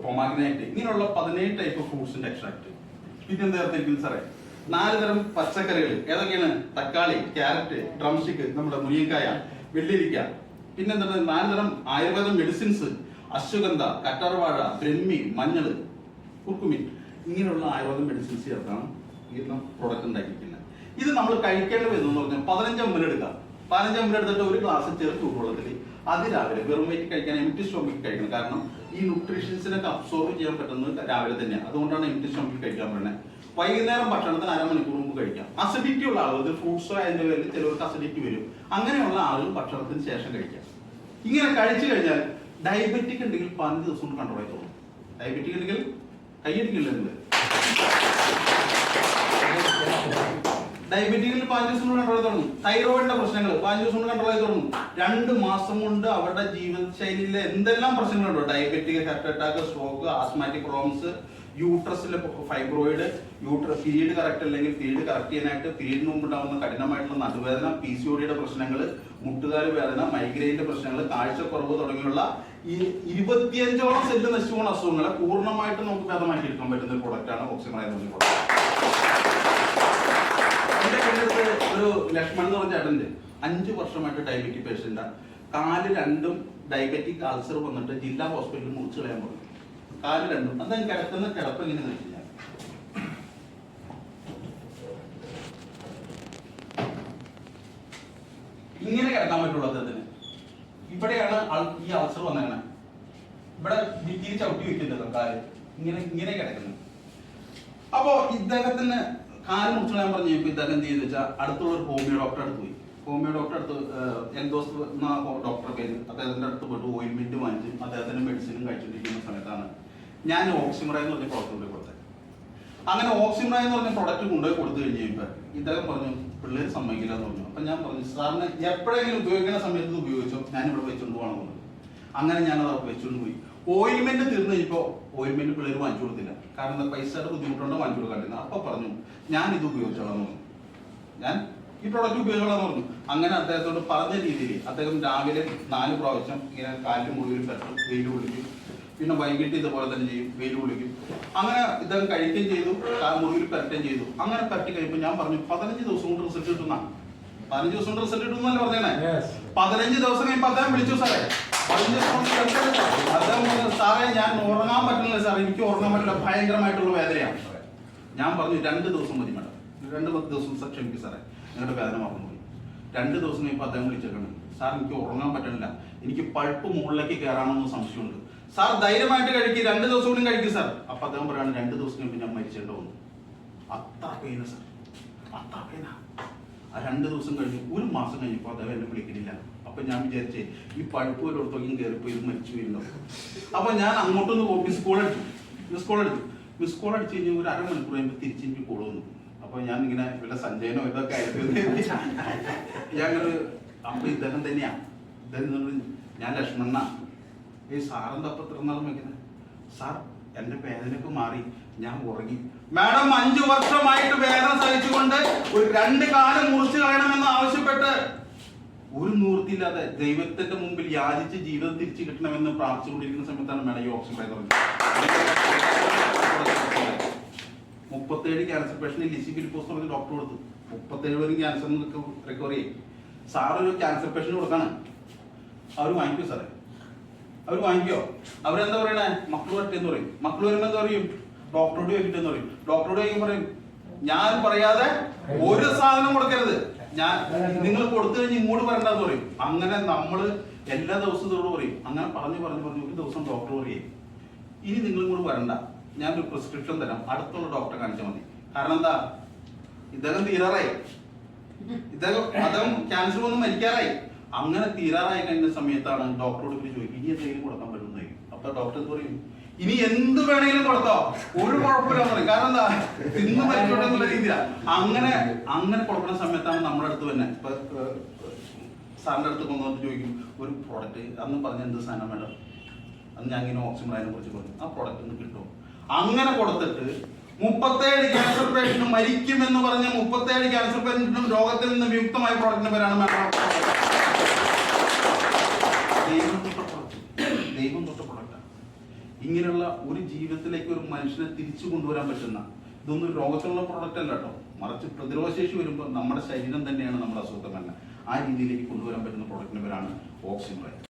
പൊമാഗ്നേറ്റ്, ഇങ്ങനെയുള്ള 17 ടൈപ്പ് ഓഫ് ഫ്രൂട്ട്സിന്റെ എക്സ്ട്രാക്ട്. പിന്നെ എന്താ ചേർത്തിരിക്കുന്നത് സാറേ? 4 തരം പച്ചക്കറികൾ. ഏതൊക്കെയാണ്? തക്കാളി, ക്യാരറ്റ്, ഡ്രംസ്റ്റിക്, നമ്മുടെ മുരിങ്ങക്കായ, വെള്ളിരിക്ക. പിന്നെ എന്താണ്? 4 തരം ആയുർവേദ മെഡിസിൻസ്: അശ്വഗന്ധ, കറ്റാർവാഴ, ബ്രഹ്മി, മഞ്ഞൾ, കുർക്കുമിൻ. ഇങ്ങനെയുള്ള ആയുർവേദ മെഡിസിൻസ് ചേർത്താണ് ഈ പ്രോഡക്റ്റ് ഉണ്ടാക്കിയിരിക്കുന്നത്. ഇത് നമ്മൾ കഴിക്കേണ്ട വരുന്നതെന്ന് പറഞ്ഞാൽ 15 ml എടുക്കാം. 15 ml എടുത്തിട്ട് ഒരു ഗ്ലാസ് ചെറു ചൂടുവെള്ളത്തിൽ അതിരാവിലെ വെറും വയറ്റിൽ കഴിക്കാൻ, എംപ്റ്റി സ്റ്റൊമക്കിൽ കഴിക്കണം. കാരണം ഈ ന്യൂട്രീഷൻസിനൊക്കെ അബ്സോർവ് ചെയ്യാൻ പറ്റുന്നത് രാവിലെ തന്നെയാണ്. അതുകൊണ്ടാണ് എംപ്റ്റി സ്റ്റൊമക്കിൽ കഴിക്കാൻ പറയുന്നത്. വൈകുന്നേരം ഭക്ഷണത്തിന് 1/2 മണിക്കൂർ മുമ്പ് കഴിക്കാം. അസിഡിറ്റി ഉള്ള ആളുകൾ, ഫ്രൂട്ട്സോ അതിന്റെ പേരിൽ ചിലവർക്ക് അസിഡിറ്റി വരും. അങ്ങനെയുള്ള ആളുകൾ ഭക്ഷണത്തിന് ശേഷം കഴിക്കാം. ഇങ്ങനെ കഴിച്ചു കഴിഞ്ഞാൽ ഡയബറ്റിക് ഉണ്ടെങ്കിൽ 15 ദിവസം കൊണ്ട് കൺട്രോൾ ആയി തോന്നും. ഡയബറ്റിക് ഉണ്ടെങ്കിൽ കൈയടിക്കില്ല. ഡയബറ്റിക്കിൽ 15 ദിവസം കൊണ്ട് കൺട്രോൾ ആയി തുടങ്ങും. തൈറോയിഡിന്റെ പ്രശ്നങ്ങൾ 15 ദിവസം കൊണ്ട് കൺട്രോൾ ആയി തുടങ്ങും. 2 മാസം കൊണ്ട് അവരുടെ ജീവിതശൈലിയിലെ എന്തെല്ലാം പ്രശ്നങ്ങളുണ്ടോ, diabetic, heart attack, stroke, asthmatic problems, യൂട്രസിലെ ഫൈബ്രോയിഡ്, പീരീഡ് കറക്റ്റ് അല്ലെങ്കിൽ പീരീഡ് കറക്റ്റ് ചെയ്യാനായിട്ട് പീരീഡിന് മുമ്പ് ഉണ്ടാകുന്ന കഠിനമായിട്ടുള്ള നടുവേദന, PCOD പ്രശ്നങ്ങൾ, മുട്ടുകാല് വേദന, മൈഗ്രെയിന്റെ പ്രശ്നങ്ങൾ, കാഴ്ചക്കുറവ് തുടങ്ങിയുള്ള ഈ 25ഓളം സെല്ല് നശിച്ചു പോകുന്ന അസുഖങ്ങളെ പൂർണ്ണമായിട്ട് നമുക്ക് ഭേദമാക്കി എടുക്കാൻ പറ്റുന്ന ഒരു പ്രൊഡക്റ്റാണ് ഓക്സിബ്രൈൻ എന്ന പ്രോഡക്റ്റ്. എന്റെ കണ്ടിട്ട് ഒരു ലക്ഷ്മൺ എന്ന് പറഞ്ഞ ചേട്ടൻ്റെ 5 വർഷമായിട്ട് ഡയബറ്റിക് പേഷ്യൻ്റാണ്. കാല് 2ഉം ഡയബറ്റിക് അൾസർ വന്നിട്ട് ജില്ലാ ഹോസ്പിറ്റലിൽ മുറിച്ച് കളയാൻ പറഞ്ഞു. കാല് 2ഉം. എന്താ കിടക്കുന്ന കിടപ്പ് എങ്ങനെയാണെന്ന് വെച്ച് കഴിഞ്ഞാൽ ഇങ്ങനെ കിടക്കാൻ പറ്റുള്ളൂ. അദ്ദേഹത്തിന് ഇവിടെയാണ് ഈ അൾസർ വന്നേക്കണേ. ഇവിടെ ഭിത്തിയിൽ ചവിട്ടി വെക്കുന്നത് കാല്. ഇങ്ങനെ കിടക്കുന്നത്. അപ്പോ ഇദ്ദേഹത്തിന് കാല് മുറിച്ച് ഞാൻ പറഞ്ഞു ഇദ്ദേഹം എന്ത് ചെയ്തു വെച്ചാൽ അടുത്തുള്ള ഒരു ഹോമിയോ ഡോക്ടറെ അടുത്ത് പോയി. ഹോമിയോ ഡോക്ടറെ അടുത്ത് എൻഡോസ് എന്ന ഡോക്ടറെ പേര് അദ്ദേഹത്തിന്റെ അടുത്ത് പോയിട്ട് ഓയിൻമെന്റ് വാങ്ങിച്ച് അദ്ദേഹത്തിന്റെ മെഡിസിനും കഴിച്ചുകൊണ്ടിരിക്കുന്ന സമയത്താണ് ഞാൻ ഓക്സിമറ എന്ന് പറഞ്ഞ പ്രോഡക്റ്റ് കൊണ്ടുപോയി കൊടുത്തത്. അങ്ങനെ ഓക്സിമറ എന്ന് പറഞ്ഞ പ്രോഡക്റ്റ് കൊണ്ടുപോയി കൊടുത്തു കഴിഞ്ഞപ്പോൾ ഇദ്ദേഹം പറഞ്ഞു പിള്ളേർ സമ്മതിക്കില്ല എന്ന് പറഞ്ഞു. അപ്പൊ ഞാൻ പറഞ്ഞു സാറിന് എപ്പോഴെങ്കിലും ഉപയോഗിക്കുന്ന സമയത്ത് ഉപയോഗിച്ചോ, ഞാൻ ഇവിടെ വെച്ചുകൊണ്ട് പോകണമെന്ന് പറഞ്ഞു. അങ്ങനെ ഞാനത് അവിടെ വെച്ചുകൊണ്ട് പോയി. ഓയിൽമെന്റ് തീർന്നു കഴിഞ്ഞപ്പോൾ ഓയിൽമെന്റ് പിള്ളേർ വാങ്ങിച്ചു കൊടുത്തില്ല. കാരണം പൈസയുടെ ബുദ്ധിമുട്ടുണ്ടോ വാങ്ങിച്ചു കൊടുക്കാണ്ടിരുന്നത്. അപ്പൊ പറഞ്ഞു ഞാൻ ഇത് ഉപയോഗിച്ചോളാം എന്ന് പറഞ്ഞു, ഞാൻ ഈ പ്രോഡക്റ്റ് ഉപയോഗിച്ചോളാന്ന് പറഞ്ഞു. അങ്ങനെ അദ്ദേഹത്തോട് പറഞ്ഞ രീതിയിൽ അദ്ദേഹം രാവിലെ 4 പ്രാവശ്യം ഇങ്ങനെ കാലിൽ മുഴുവൻ പരത്തും, വെയിൽ കൊള്ളിക്കും. പിന്നെ വൈകിട്ട് ഇതുപോലെ തന്നെ ചെയ്യും, വെയിൽ കൊള്ളിക്കും. അങ്ങനെ ഇദ്ദേഹം കഴിക്കുകയും ചെയ്തു, മുറിവിൽ പരട്ടുകയും ചെയ്തു. അങ്ങനെ പരട്ടി കഴിയുമ്പോൾ ഞാൻ പറഞ്ഞു 15 ദിവസം കൊണ്ട് റിസൾട്ട് കിട്ടുന്ന 15 ദിവസം കൊണ്ട് റിസൾട്ട് കിട്ടുന്നല്ലേ പറഞ്ഞേ. 15 ദിവസം കഴിയുമ്പോൾ അദ്ദേഹം വിളിച്ചു സാറേ, 15 ദിവസം അദ്ദേഹം പറഞ്ഞു സാറേ ഞാൻ ഉറങ്ങാൻ പറ്റുന്നില്ല സാറേ, എനിക്ക് ഉറങ്ങാൻ പറ്റില്ല, ഭയങ്കരമായിട്ടുള്ള വേദനയാണ് സാറേ. ഞാൻ പറഞ്ഞു 2 ദിവസം മതി മാഡം, 2 ദിവസം ക്ഷമിക്കും സാറേ, നിങ്ങളുടെ വേദന മറന്നുപോയി. 2 ദിവസം കഴിയുമ്പോൾ അദ്ദേഹം വിളിച്ചേക്കണം സാർ എനിക്ക് ഉറങ്ങാൻ പറ്റണില്ല, എനിക്ക് പഴുപ്പ് മുകളിലേക്ക് കയറാമെന്ന് സംശയമുണ്ട് സാർ, ധൈര്യമായിട്ട് കഴിക്കും, 2 ദിവസം കൂടി കഴിക്കും സാർ. അപ്പൊ അദ്ദേഹം പറയാണ് 2 ദിവസം കഴിയുമ്പോൾ ഞാൻ മരിച്ചേണ്ട വന്നു. അത്ര പെയിന സാർ, അത്ര പെയിന. ആ 2 ദിവസം കഴിഞ്ഞു. 1 മാസം കഴിഞ്ഞപ്പോൾ അദ്ദേഹം എന്നെ വിളിക്കുന്നില്ല. അപ്പൊ ഞാൻ വിചാരിച്ചേ ഈ പഴുപ്പ് ഒരിടത്തോളം കയറിപ്പോ ഇത് മരിച്ചു വരുന്നുണ്ടോ. അപ്പൊ ഞാൻ അങ്ങോട്ടൊന്ന് മിസ് കോൾ അടിച്ചു. മിസ് കോൾ അടിച്ചു കഴിഞ്ഞാൽ ഒരു അരമണിക്കൂർ കഴിയുമ്പോൾ തിരിച്ച് എനിക്ക് കോൾ വന്നു. അപ്പൊ ഞാൻ ഇങ്ങനെ വല്ല സഞ്ജയനോ ഇതൊക്കെ ആയിട്ട് ഞാൻ അപ്പൊ ഇദ്ദേഹം തന്നെയാ, ഇദ്ദേഹം ഞാൻ ലക്ഷ്മണ, ഈ സാറെന്താ അപ്പൊ ഇത്ര നാളും വയ്ക്കുന്നത് സാർ, എന്റെ വേദനയൊക്കെ മാറി, ഞാൻ ഉറങ്ങി. മാഡം 5 വർഷമായിട്ട് വേദന സഹിച്ചുകൊണ്ട് ഒരു 2 കാലം മുറിച്ചു കളയണമെന്ന് ആവശ്യപ്പെട്ട് ഒരു നിവൃത്തിയില്ലാതെ ദൈവത്തിന്റെ മുമ്പിൽ യാചിച്ച് ജീവിതം തിരിച്ചു കിട്ടണമെന്ന് പ്രാർത്ഥിച്ചുകൊണ്ടിരിക്കുന്ന സമയത്താണ് മാഡം ഈ ഓപ്ഷൻ പറയുന്നത്. 37 ക്യാൻസർ പേഷ്യന്റ് ലിസി ഫിലിപ്പോസ് പറഞ്ഞ ഡോക്ടർ കൊടുത്തു. 37 പേരും ക്യാൻസർ റിക്കവർ ചെയ്യും. സാറൊരു ക്യാൻസർ പേഷ്യന്റ് കൊടുക്കാണ്, അവർ വാങ്ങിക്കോ സാറേ, അവർ വാങ്ങിക്കോ. അവരെന്താ പറയണേ, മക്കൾ പറ്റെന്ന് പറയും. മക്കൾ വരുമ്പോ എന്താ പറയും, ഡോക്ടറോട് ചോദിച്ചിട്ടെന്ന് പറയും. ഡോക്ടറോട് ചോദിക്കും പറയും ഞാൻ പറയാതെ ഒരു സാധനം കൊടുക്കരുത്, ഞാൻ നിങ്ങൾ കൊടുത്തു കഴിഞ്ഞ് ഇങ്ങോട്ട് വരണ്ടെന്ന് പറയും. അങ്ങനെ നമ്മള് എല്ലാ ദിവസത്തോട് പറയും. അങ്ങനെ പറഞ്ഞു ഒരു ദിവസം ഡോക്ടർ പറയും ഇനി നിങ്ങൾ ഇങ്ങോട്ട് വരണ്ട, ഞാനൊരു പ്രിസ്ക്രിപ്ഷൻ തരാം, അടുത്തുള്ള ഡോക്ടറെ കാണിച്ചാൽ മതി. കാരണം എന്താ, ഇദ്ദേഹം തീരാറായി, അദ്ദേഹം ക്യാൻസർ വന്ന് മരിക്കാറായി. അങ്ങനെ തീരാറായി കഴിഞ്ഞ സമയത്താണ് ഡോക്ടറോട് ചോദിക്കും ഇനി എന്തെങ്കിലും കൊടുക്കാൻ പറ്റുന്നതായി. അപ്പൊ ഡോക്ടർ പറയും ഇനി എന്ത് വേണമെങ്കിലും കൊടുത്തോ, ഒരു കുഴപ്പമില്ല പറയും. കാരണം എന്താ, തിന്ന് മരിച്ചോട്ടെ എന്നുള്ള രീതിയിലാണ്. അങ്ങനെ കൊടുക്കുന്ന സമയത്താണ് നമ്മുടെ അടുത്ത് തന്നെ ഇപ്പൊ സാറിന്റെ അടുത്ത് കൊണ്ടുവന്നിട്ട് ചോദിക്കും ഒരു പ്രോഡക്റ്റ് അന്ന് പറഞ്ഞ എന്ത് സാധനം വേണം, അന്ന് ഞാൻ ഇങ്ങനെ ഓക്സിമറയെ കുറിച്ച് പറഞ്ഞു, ആ പ്രോഡക്റ്റ് ഒന്ന് കിട്ടും. അങ്ങനെ കൊടുത്തിട്ട് 37 ക്യാൻസർ പേഷ്യന്റ് മരിക്കുമെന്ന് പറഞ്ഞ 37 ക്യാൻസർ പേഷ്യന്റും രോഗത്തിൽ നിന്ന് വിമുക്തമായ പ്രോഡക്റ്റിന്റെ പേരാണ് ദൈവം തൊട്ട പ്രോഡക്റ്റാണ്. ഇങ്ങനെയുള്ള ഒരു ജീവിതത്തിലേക്ക് ഒരു മനുഷ്യനെ തിരിച്ചു കൊണ്ടുവരാൻ പറ്റുന്ന, ഇതൊന്നും രോഗത്തിലുള്ള പ്രോഡക്റ്റ് അല്ല കേട്ടോ, മറിച്ച് പ്രതിരോധശേഷി വരുമ്പോൾ നമ്മുടെ ശരീരം തന്നെയാണ് നമ്മുടെ അസുഖത്തെ തന്നെ ആ രീതിയിലേക്ക് കൊണ്ടുവരാൻ പറ്റുന്ന പ്രോഡക്റ്റിന്റെ പേരാണ് ഓക്സിമറ.